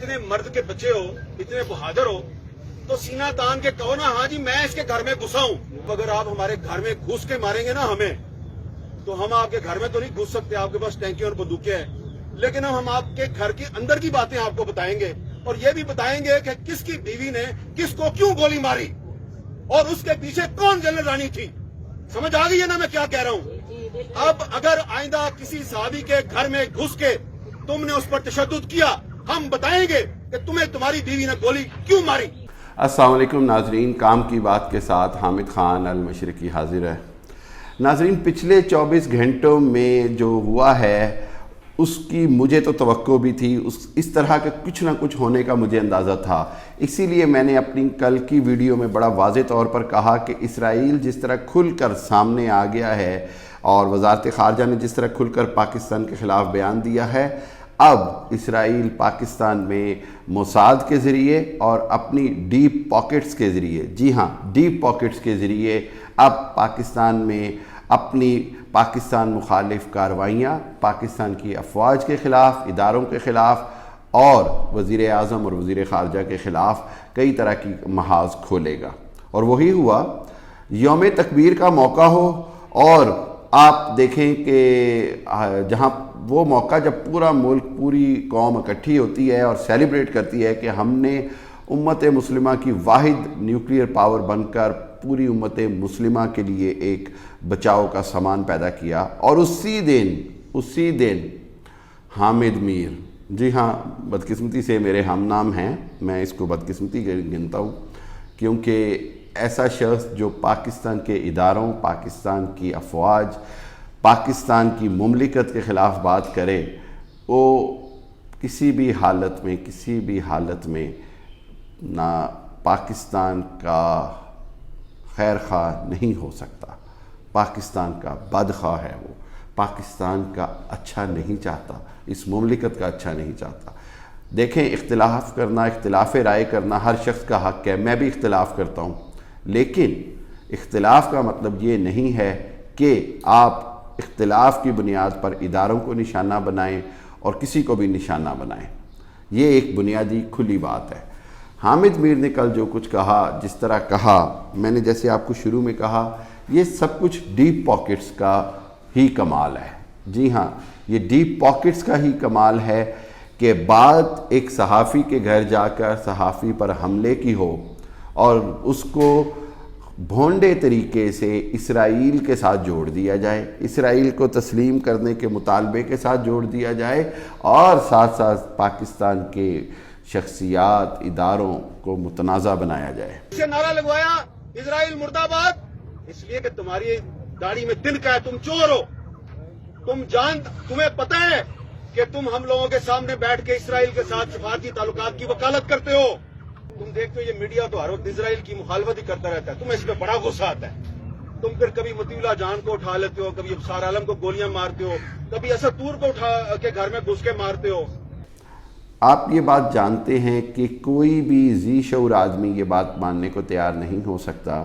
इतने मर्द के बच्चे हो, इतने बहादुर हो, तो सीना तान के कहो ना, हाँ जी मैं इसके घर में घुसा हूं। अगर आप हमारे घर में घुस के मारेंगे ना हमें, तो हम आपके घर में तो नहीं घुस सकते, आपके पास टैंकी और बंदूकें हैं, लेकिन हम आपके घर के अंदर की बातें आपको बताएंगे और ये भी बताएंगे कि किसकी बीवी ने किसको क्यों गोली मारी और उसके पीछे कौन जनरल रानी थी। समझ आ गई है ना मैं क्या कह रहा हूं? अब अगर आइंदा किसी सहाबी के घर में घुस के तुमने उस पर तशद्दुद किया, हम बताएंगे कि तुम्हें तुम्हारी बीवी ने गोली क्यों मारी। अस्सलाम वालेकुम नाजरीन, काम की बात के साथ हामिद खान अल मशरिकी हाजिर है। नाजरीन, पिछले 24 घंटों में जो हुआ है उसकी मुझे तो तवक्को भी थी, इस तरह का कुछ ना कुछ होने का मुझे अंदाज़ा था। इसीलिए मैंने अपनी कल की वीडियो में बड़ा वाज़े तौर पर कहा कि इसराइल जिस तरह खुलकर सामने आ गया है और वज़ारत ख़ारजा ने जिस तरह खुलकर पाकिस्तान के ख़िलाफ़ बयान दिया है, अब इसराइल पाकिस्तान में मोसाद के ज़रिए और अपनी डीप पॉकेट्स के ज़रिए, जी हाँ डीप पॉकेट्स के ज़रिए अब पाकिस्तान में अपनी पाकिस्तान मुखालिफ कार्रवाइयाँ, पाकिस्तान की अफवाज के ख़िलाफ़, इदारों के ख़िलाफ़ और वज़ीर आज़म और वज़ीर ख़ारजा के ख़िलाफ़ कई तरह की महाज खोलेगा। और वही हुआ, यौम तकबीर का मौका हो और आप देखें कि जहाँ वो मौका जब पूरा मुल्क, पूरी कौम इकट्ठी होती है और सेलिब्रेट करती है कि हमने उम्मत मुस्लिमा की वाहिद न्यूक्लियर पावर बनकर पूरी उम्मत मुस्लिमा के लिए एक बचाव का सामान पैदा किया, और उसी दिन हामिद मीर, जी हाँ बदकिस्मती से मेरे हम नाम हैं, मैं इसको बदकिस्मती गिनता हूँ, क्योंकि ऐसा शख्स जो पाकिस्तान के इदारों, पाकिस्तान की अफवाज, पाकिस्तान की मुमलिकत के ख़िलाफ़ बात करे, वो किसी भी हालत में ना पाकिस्तान का खैर ख़्वाह नहीं हो सकता। पाकिस्तान का बदख्वाह है, वो पाकिस्तान का अच्छा नहीं चाहता, इस मुमलिकत का अच्छा नहीं चाहता। देखें, इख्तिलाफ़ करना, इख्तिलाफ़ राय करना हर शख्स का हक़ है, मैं भी इख्तिलाफ़ करता हूँ, लेकिन इख्तिलाफ़ का मतलब ये नहीं है कि आप इख्तिलाफ़ की बुनियाद पर इदारों को निशाना बनाएं और किसी को भी निशाना बनाएं। ये एक बुनियादी खुली बात है। हामिद मीर ने कल जो कुछ कहा, जिस तरह कहा, मैंने जैसे आपको शुरू में कहा, ये सब कुछ डीप पॉकेट्स का ही कमाल है। जी हाँ, ये डीप पॉकेट्स का ही कमाल है कि बात एक सहाफ़ी के घर जाकर सहाफ़ी पर हमले की हो और उसको भोंडे तरीके से इसराइल के साथ जोड़ दिया जाए, इसराइल को तस्लीम करने के मुतालबे के साथ जोड़ दिया जाए और साथ साथ पाकिस्तान के शख्सियात, इदारों को मुतनाज़ा बनाया जाए। इसे नारा लगवाया इजराइल मुर्दाबाद, इसलिए कि तुम्हारी दाढ़ी में तिनका है, तुम चोर हो, तुम्हें पता है कि तुम हम लोगों के सामने बैठ के इसराइल के साथ सफारती ताल्लुकात की वकालत करते हो। तुम देखते हो ये मीडिया तो हर वक्त इसराइल की मुखालफत ही करता रहता है, तुम्हें इस पर बड़ा गुस्सा आता है। तुम फिर कभी मतीउल्लाह जान को उठा लेते हो, कभी अबसार आलम को गोलियां मारते हो, कभी असद तूर को उठा के घर में घुस के मारते हो। आप ये बात जानते हैं कि कोई भी जी शऊर आदमी ये बात मानने को तैयार नहीं हो सकता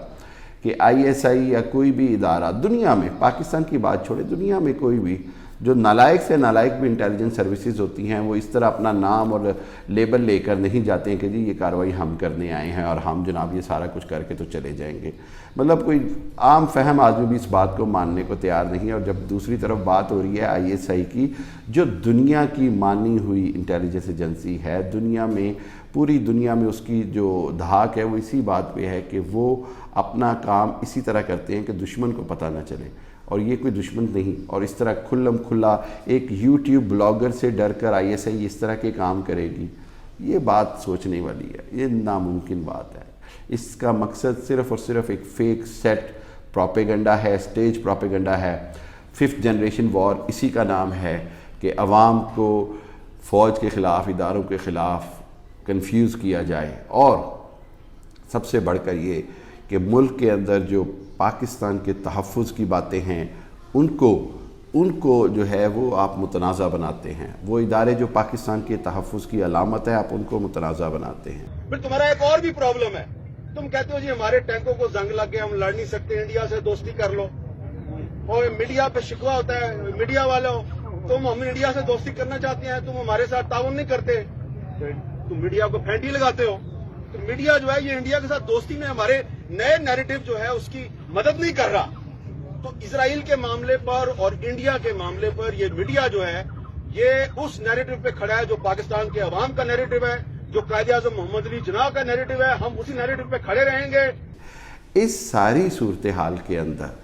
कि ISI या कोई भी इदारा दुनिया में, पाकिस्तान की बात छोड़े, दुनिया में कोई भी जो नालायक से नालायक भी इंटेलिजेंस सर्विसेज होती हैं, वो इस तरह अपना नाम और लेबल लेकर नहीं जाते हैं कि जी ये कार्रवाई हम करने आए हैं और हम जनाब ये सारा कुछ करके तो चले जाएंगे। मतलब कोई आम फहम आदमी भी इस बात को मानने को तैयार नहीं है। और जब दूसरी तरफ बात हो रही है ISI की, जो दुनिया की मानी हुई इंटेलिजेंस एजेंसी है, दुनिया में, पूरी दुनिया में उसकी जो धाक है वो इसी बात पे है कि वो अपना काम इसी तरह करते हैं कि दुश्मन को पता न चले, और ये कोई दुश्मन नहीं। और इस तरह खुल्लम खुल्ला एक यूट्यूब ब्लॉगर से डर कर ISI इस तरह के काम करेगी, ये बात सोचने वाली है, ये नामुमकिन बात है। इसका मकसद सिर्फ़ और सिर्फ एक फ़ेक सेट प्रोपेगेंडा है, स्टेज प्रोपेगेंडा है। 5th जनरेशन वॉर इसी का नाम है कि अवाम को फ़ौज के ख़िलाफ़, इदारों के ख़िलाफ़ कंफ्यूज किया जाए, और सबसे बढ़कर ये कि मुल्क के अंदर जो पाकिस्तान के तहफ़्फ़ुज़ की बातें हैं उनको जो है वो आप मुतनाज़ा बनाते हैं। वो इदारे जो पाकिस्तान के तहफ़्फ़ुज़ की अलामत है, आप उनको मुतनाज़ा बनाते हैं। फिर तुम्हारा एक और भी प्रॉब्लम है, तुम कहते हो जी हमारे टैंकों को जंग लग गया, हम लड़ नहीं सकते, इंडिया से दोस्ती कर लो। और मीडिया पे शिकवा होता है, मीडिया वालों, तुम हम इंडिया से दोस्ती करना चाहते हैं, तुम हमारे साथ ताउन नहीं करते। तुम मीडिया को फेंटी लगाते हो। तो मीडिया जो है ये इंडिया के साथ दोस्ती में हमारे नए नैरेटिव जो है उसकी मदद नहीं कर रहा। तो इजराइल के मामले पर और इंडिया के मामले पर ये मीडिया जो है ये उस नैरेटिव पे खड़ा है जो पाकिस्तान के अवाम का नैरेटिव है, जो कायद-ए-आज़म मोहम्मद अली जिन्ना का नैरेटिव है। हम उसी नैरेटिव पे खड़े रहेंगे। इस सारी सूरत हाल के अंदर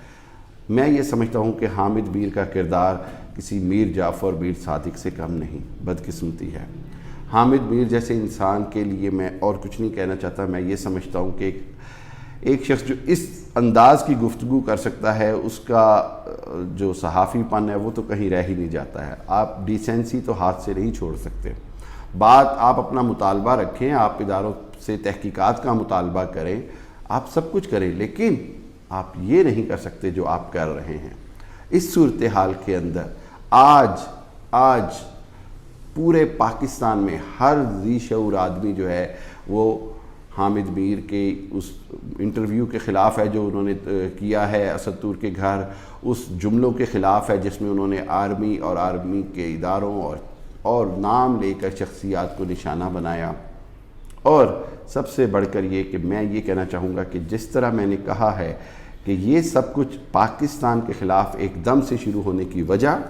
मैं ये समझता हूँ कि हामिद मीर का किरदार किसी मीर जाफ़र मीर सादिक से कम नहीं, बदकिस्मती है। हामिद मीर जैसे इंसान के लिए मैं और कुछ नहीं कहना चाहता। मैं ये समझता हूँ कि एक शख्स जो इस अंदाज़ की गुफ्तगू कर सकता है उसका जो सहाफ़ीपन है वो तो कहीं रह ही नहीं जाता है। आप डिसेंसी तो हाथ से नहीं छोड़ सकते। बात आप अपना मुतालबा रखें, आप इदारों से तहकीकात का मुतालबा करें, आप सब कुछ करें, लेकिन आप ये नहीं कर सकते जो आप कर रहे हैं। इस सूरत हाल के अंदर आज पूरे पाकिस्तान में हर ज़ी शऊर आदमी जो है वो हामिद मीर के उस इंटरव्यू के ख़िलाफ़ है जो उन्होंने किया है असद तूर के घर, उस जुमलों के ख़िलाफ़ है जिसमें उन्होंने आर्मी और आर्मी के इदारों और नाम लेकर शख्सियात को निशाना बनाया। और सबसे बढ़कर ये कि मैं ये कहना चाहूँगा कि जिस तरह मैंने कहा है कि ये सब कुछ पाकिस्तान के ख़िलाफ़ एकदम से शुरू होने की वजह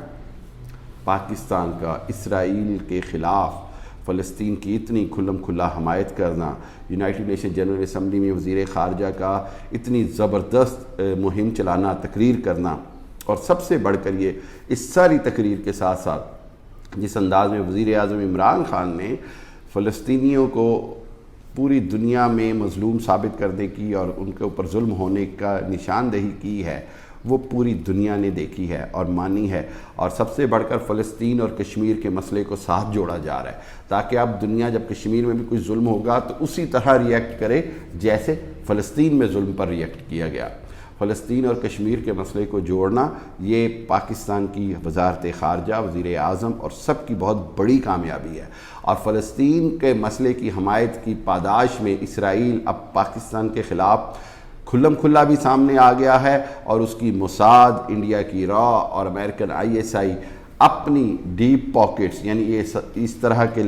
पाकिस्तान का इसराइल के ख़िलाफ़ फ़लस्तीन की इतनी खुल्लम खुल्ला हमायत करना, यूनाइटेड नेशन जनरल असम्बली में वज़ीर ख़ारजा का इतनी ज़बरदस्त मुहिम चलाना, तकरीर करना, और सबसे बढ़कर ये इस सारी तकरीर के साथ साथ जिस अंदाज़ में वज़ीर आज़म इमरान ख़ान ने फ़लस्तीनियों को पूरी दुनिया में मज़लूम साबित करने की और उनके ऊपर जुल्म होने का निशानदेही की है, वो पूरी दुनिया ने देखी है और मानी है। और सबसे बढ़कर फ़लस्तीन और कश्मीर के मसले को साथ जोड़ा जा रहा है ताकि अब दुनिया जब कश्मीर में भी कोई जुल्म होगा तो उसी तरह रिएक्ट करे जैसे फ़लस्तीन में जुल्म पर रिएक्ट किया गया। फ़लस्तीन और कश्मीर के मसले को जोड़ना ये पाकिस्तान की वज़ारत ख़ारजा, वज़ीर आज़म और सब की बहुत बड़ी कामयाबी है। और फ़लस्तीन के मसले की हमायत की पादाश में इसराइल अब पाकिस्तान के ख़िलाफ़ खुल्लम खुल्ला भी सामने आ गया है और उसकी मोसाद, इंडिया की रॉ और अमेरिकन ISI अपनी डीप पॉकेट्स यानी ये इस तरह के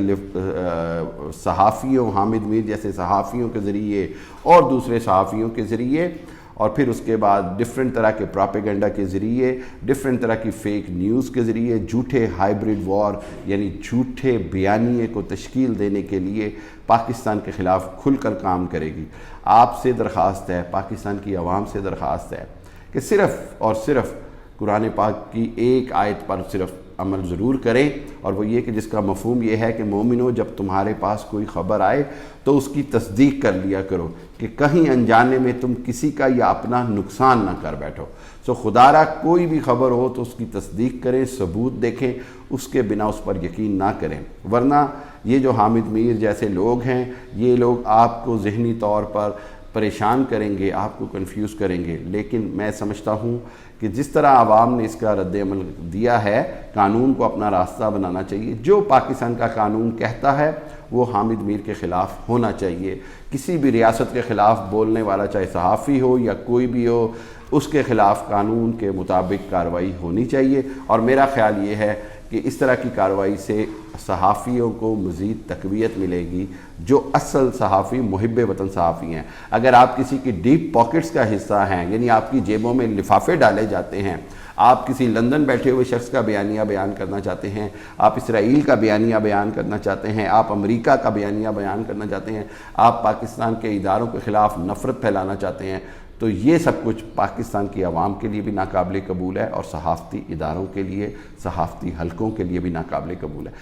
सहाफ़ियों, हामिद मीर जैसे सहाफ़ियों के ज़रिए और दूसरे सहाफ़ियों के ज़रिए और फिर उसके बाद डिफरेंट तरह के प्रोपेगेंडा के ज़रिए, डिफरेंट तरह की फ़ेक न्यूज़ के ज़रिए, झूठे हाइब्रिड वॉर यानी झूठे बयानिए को तश्कील देने के लिए पाकिस्तान के ख़िलाफ़ खुलकर काम करेगी। आपसे दरख्वास्त है, पाकिस्तान की आवाम से दरख्वास्त है कि सिर्फ़ और सिर्फ़ कुरान पाक की एक आयत पर सिर्फ़ अमल ज़रूर करें, और वो ये कि जिसका मफ़हूम ये है कि मोमिनो जब तुम्हारे पास कोई ख़बर आए तो उसकी तस्दीक कर लिया करो कि कहीं अनजाने में तुम किसी का या अपना नुकसान ना कर बैठो। सो खुदारा कोई भी ख़बर हो तो उसकी तस्दीक करें, सबूत देखें, उसके बिना उस पर यकीन ना करें, वरना ये जो हामिद मीर जैसे लोग हैं ये लोग आपको ज़हनी तौर पर परेशान करेंगे, आपको कंफ्यूज करेंगे। लेकिन मैं समझता हूँ कि जिस तरह आवाम ने इसका रद्द-ए-अमल दिया है, कानून को अपना रास्ता बनाना चाहिए। जो पाकिस्तान का कानून कहता है वो हामिद मीर के ख़िलाफ़ होना चाहिए। किसी भी रियासत के ख़िलाफ़ बोलने वाला, चाहे सहाफ़ी हो या कोई भी हो, उसके ख़िलाफ़ कानून के मुताबिक कार्रवाई होनी चाहिए। और मेरा ख़्याल ये है कि इस तरह की कार्रवाई से सहाफ़ियों को मज़ीद तक़वियत मिलेगी जो असल सहाफ़ी मुहिब्बे वतन सहाफ़ी हैं। अगर आप किसी की डीप पॉकेट्स का हिस्सा हैं, यानी आपकी जेबों में लिफाफे डाले जाते हैं, आप किसी लंदन बैठे हुए शख्स का बयानिया बयान करना चाहते हैं, आप इसराइल का बयानिया बयान करना चाहते हैं, आप अमेरिका का बयानिया बयान करना चाहते हैं, आप पाकिस्तान के इदारों के ख़िलाफ़ नफ़रत फैलाना चाहते हैं, तो ये सब कुछ पाकिस्तान की आवाम के लिए भी नाकाबिल कबूल है और सहाफ़ती इदारों के लिए, सहाफ़ती हलकों के लिए भी नाकाबिल कबूल है।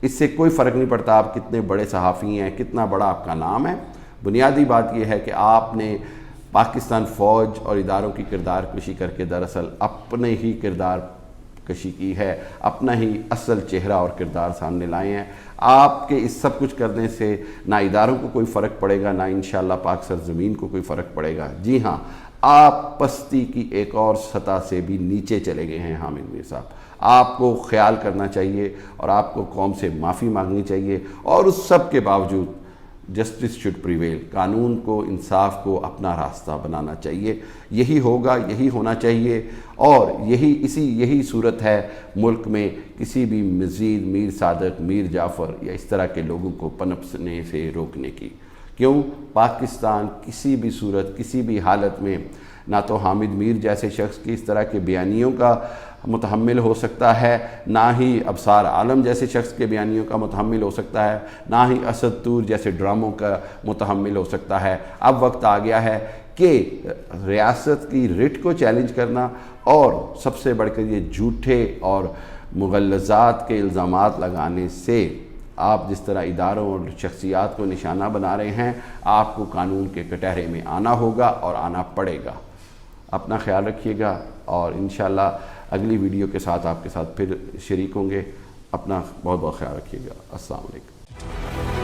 इससे कोई फ़र्क नहीं पड़ता आप कितने बड़े सहाफ़ी हैं, कितना बड़ा आपका नाम है। बुनियादी बात यह है कि आपने पाकिस्तान फ़ौज और इदारों की किरदार कशी करके दरअसल अपने ही किरदार कशी की है, अपना ही असल चेहरा और किरदार सामने लाए हैं। आपके इस सब कुछ करने से ना इदारों को कोई फ़र्क पड़ेगा, ना इंशाअल्लाह पाक सरज़मीन को कोई फ़र्क पड़ेगा। जी हाँ, आप पस्ती की एक और सतह से भी नीचे चले गए हैं हामिद मीर साहब। आपको ख्याल करना चाहिए और आपको कौम से माफ़ी मांगनी चाहिए। और उस सब के बावजूद جسٹس شوڈ پریویل، قانون کو، انصاف کو اپنا راستہ بنانا چاہیے. یہی ہوگا، یہی ہونا چاہیے، اور یہی صورت ہے ملک میں کسی بھی مزید میر صادق، میر جعفر یا اس طرح کے لوگوں کو پنپنے سے روکنے کی. کیوں؟ پاکستان کسی بھی صورت، کسی بھی حالت میں نہ تو حامد میر جیسے شخص کی اس طرح کے بیانیوں کا متحمل ہو سکتا ہے، نہ ہی ابصار عالم جیسے شخص کے بیانیوں کا متحمل ہو سکتا ہے، نہ ہی اسد طور جیسے ڈراموں کا متحمل ہو سکتا ہے. اب وقت آ گیا ہے کہ ریاست کی رٹ کو چیلنج کرنا، اور سب سے بڑھ کر یہ جھوٹے اور مغلظات کے الزامات لگانے سے آپ جس طرح اداروں اور شخصیات کو نشانہ بنا رہے ہیں، آپ کو قانون کے کٹہرے میں آنا ہوگا اور آنا پڑے گا. اپنا خیال رکھیے گا، اور انشاءاللہ اگلی ویڈیو کے ساتھ آپ کے ساتھ پھر شریک ہوں گے. اپنا بہت بہت خیال رکھیے گا. السلام علیکم.